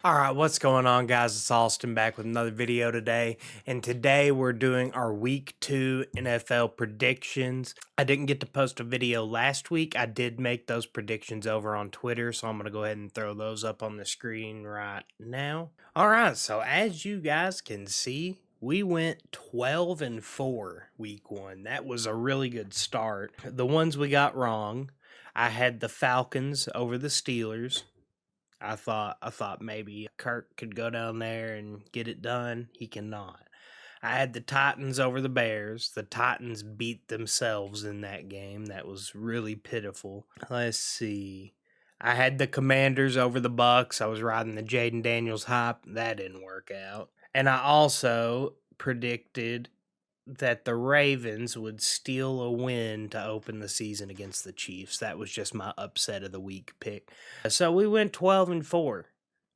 All right, what's going on, guys? It's Alston back with another video today, and today we're doing our Week 2 NFL predictions. I didn't get to post a video last week. I did make those predictions over on Twitter, so I'm going to go ahead and throw those up on the screen right now. All right, so as you guys can see, we went 12-4 week 1. That was a really good start. The ones we got wrong, I had the Falcons over the Steelers. I thought maybe Kirk could go down there and get it done. He cannot. I had the Titans over the Bears. The Titans beat themselves in that game. That was really pitiful. Let's see. I had the Commanders over the Bucks. I was riding the Jayden Daniels hype. That didn't work out. And I also predicted that the Ravens would steal a win to open the season against the Chiefs. That was just my upset of the week pick. So we went 12-4.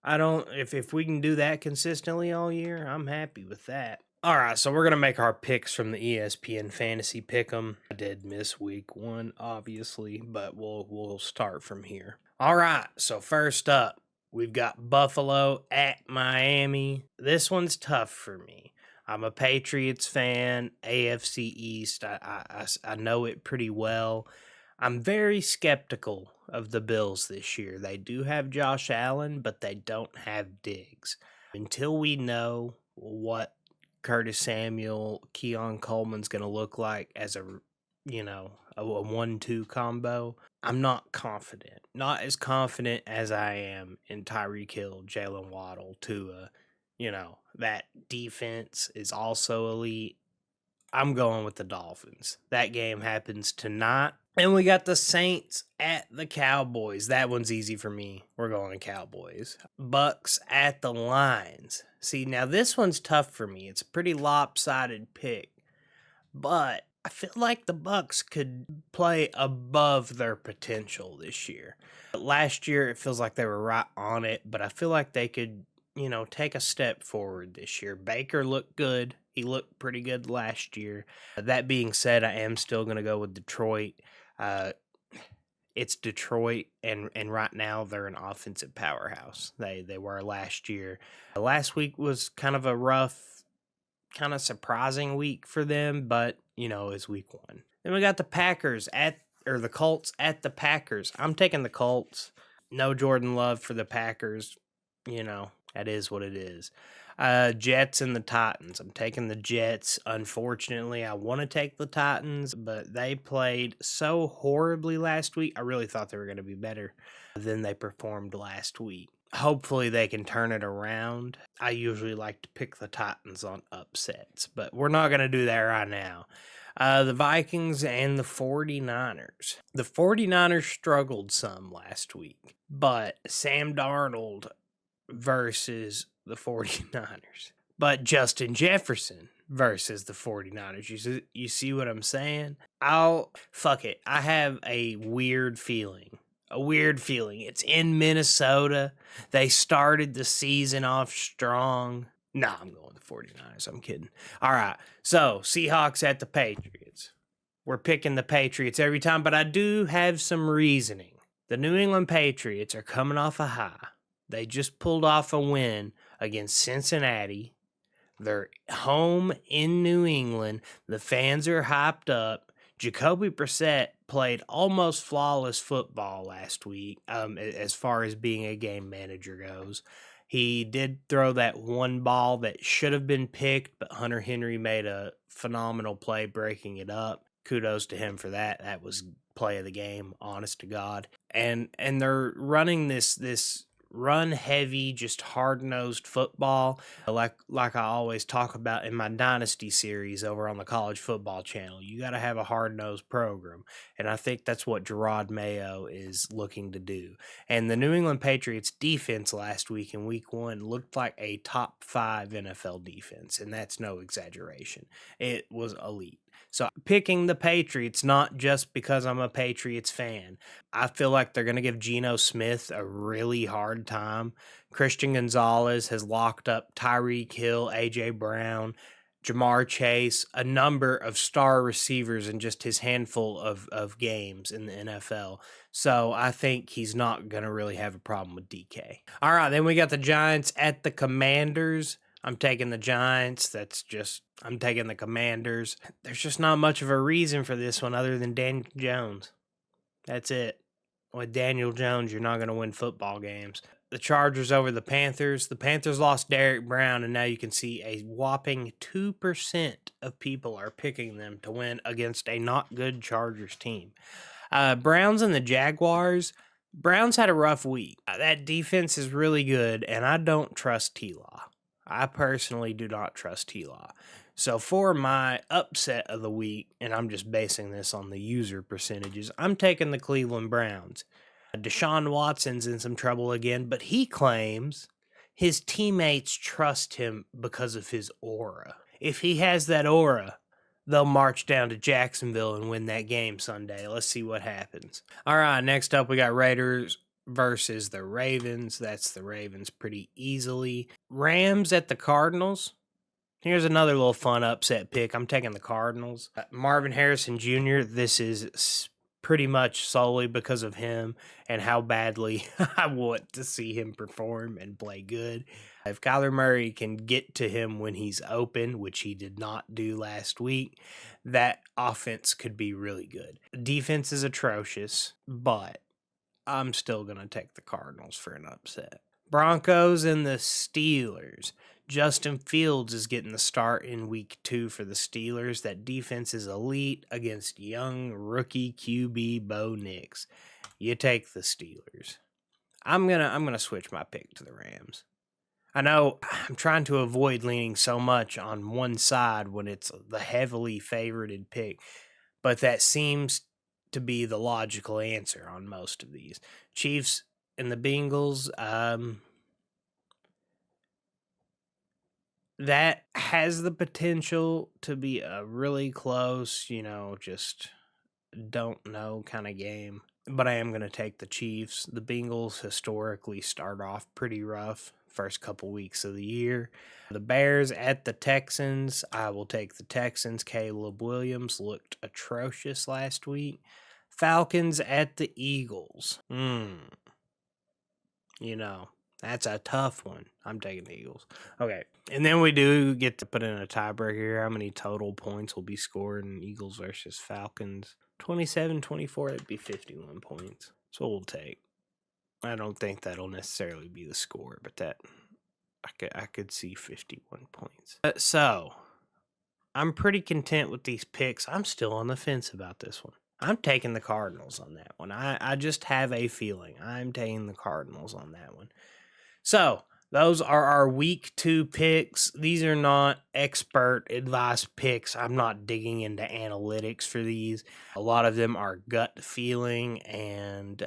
If we can do that consistently all year, I'm happy with that. All right, so we're going to make our picks from the ESPN Fantasy Pick'em. I did miss week 1, obviously, but we'll start from here. All right, so first up, we've got Buffalo at Miami. This one's tough for me. I'm a Patriots fan, AFC East. I know it pretty well. I'm very skeptical of the Bills this year. They do have Josh Allen, but they don't have Diggs. Until we know what Curtis Samuel, Keon Coleman's going to look like as a 1-2 combo, I'm not confident. Not as confident as I am in Tyreek Hill, Jalen Waddle, Tua. That defense is also elite. I'm going with the Dolphins. That game happens tonight. And we got the Saints at the Cowboys. That one's easy for me. We're going Cowboys. Bucks at the Lions. See, now this one's tough for me. It's a pretty lopsided pick. But I feel like the Bucks could play above their potential this year. Last year, it feels like they were right on it, but I feel like they could take a step forward this year. Baker looked good. He looked pretty good last year. That being said, I am still going to go with Detroit. It's Detroit, and right now they're an offensive powerhouse. They were last year. Last week was kind of a rough, kind of surprising week for them, but, it's week 1. Then we got the the Colts at the Packers. I'm taking the Colts. No Jordan Love for the Packers. That is what it is. Jets and the Titans. I'm taking the Jets. Unfortunately, I want to take the Titans, but they played so horribly last week. I really thought they were going to be better than they performed last week. Hopefully, they can turn it around. I usually like to pick the Titans on upsets, but we're not going to do that right now. The Vikings and the 49ers. The 49ers struggled some last week, but Sam Darnold versus the 49ers. But Justin Jefferson versus the 49ers. You see what I'm saying? Fuck it. I have a weird feeling. It's in Minnesota. They started the season off strong. Nah, I'm going with the 49ers. I'm kidding. All right. So, Seahawks at the Patriots. We're picking the Patriots every time, but I do have some reasoning. The New England Patriots are coming off a high. They just pulled off a win against Cincinnati. They're home in New England. The fans are hyped up. Jacoby Brissett played almost flawless football last week, as far as being a game manager goes. He did throw that one ball that should have been picked, but Hunter Henry made a phenomenal play breaking it up. Kudos to him for that. That was play of the game, honest to God. And they're running this run heavy, just hard-nosed football, like I always talk about in my dynasty series over on the college football channel. You got to have a hard-nosed program, and I think that's what Gerard Mayo is looking to do. And the New England Patriots defense last week in week 1 looked like a top 5 NFL defense, and that's no exaggeration. It was elite. So picking the Patriots, not just because I'm a Patriots fan. I feel like they're going to give Geno Smith a really hard time. Christian Gonzalez has locked up Tyreek Hill, A.J. Brown. Jamar Chase, a number of star receivers in just his handful of games in the NFL. So I think he's not going to really have a problem with DK. All right, then we got the Giants at the Commanders. I'm taking the Giants. I'm taking the Commanders. There's just not much of a reason for this one other than Daniel Jones. That's it. With Daniel Jones, you're not going to win football games. The Chargers over the Panthers. The Panthers lost Derek Brown, and now you can see a whopping 2% of people are picking them to win against a not good Chargers team. Browns and the Jaguars. Browns had a rough week. That defense is really good, and I don't trust T-Law. I personally do not trust T-Law. So for my upset of the week, and I'm just basing this on the user percentages, I'm taking the Cleveland Browns. Deshaun Watson's in some trouble again, but he claims his teammates trust him because of his aura. If he has that aura, they'll march down to Jacksonville and win that game Sunday. Let's see what happens. All right, next up we got Raiders versus the Ravens. That's the Ravens pretty easily. Rams at the Cardinals. Here's another little fun upset pick. I'm taking the Cardinals. Marvin Harrison Jr., this is pretty much solely because of him and how badly I want to see him perform and play good. If Kyler Murray can get to him when he's open, which he did not do last week, that offense could be really good. Defense is atrocious, but I'm still going to take the Cardinals for an upset. Broncos and the Steelers. Justin Fields is getting the start in week 2 for the Steelers. That defense is elite against young rookie QB Bo Nix. You take the Steelers. I'm gonna switch my pick to the Rams. I know I'm trying to avoid leaning so much on one side when it's the heavily favorited pick, but that seems to be the logical answer on most of these. Chiefs and the Bengals, that has the potential to be a really close, just don't know kind of game. But I am going to take the Chiefs. The Bengals historically start off pretty rough first couple weeks of the year. The Bears at the Texans. I will take the Texans. Caleb Williams looked atrocious last week. Falcons at the Eagles. That's a tough one. I'm taking the Eagles. Okay. And then we do get to put in a tiebreaker here. How many total points will be scored in Eagles versus Falcons? 27-24, it'd be 51 points. So we'll take. I don't think that'll necessarily be the score, but that I could see 51 points. So I'm pretty content with these picks. I'm still on the fence about this one. I'm taking the Cardinals on that one. I just have a feeling. I'm taking the Cardinals on that one. So, those are our week 2 picks. These are not expert advice picks. I'm not digging into analytics for these. A lot of them are gut feeling and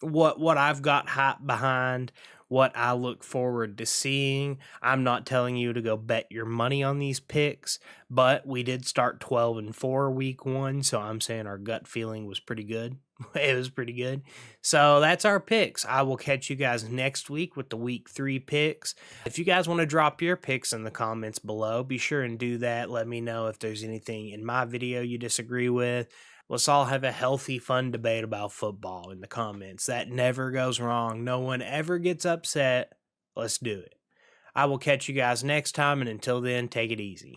what I've got hype behind, what I look forward to seeing. I'm not telling you to go bet your money on these picks, but we did start 12-4 week 1, so I'm saying our gut feeling was pretty good. It was pretty good. So that's our picks. I will catch you guys next week with the week 3 picks. If you guys want to drop your picks in the comments below, be sure and do that. Let me know if there's anything in my video you disagree with. Let's all have a healthy, fun debate about football in the comments. That never goes wrong. No one ever gets upset. Let's do it. I will catch you guys next time, and until then, take it easy.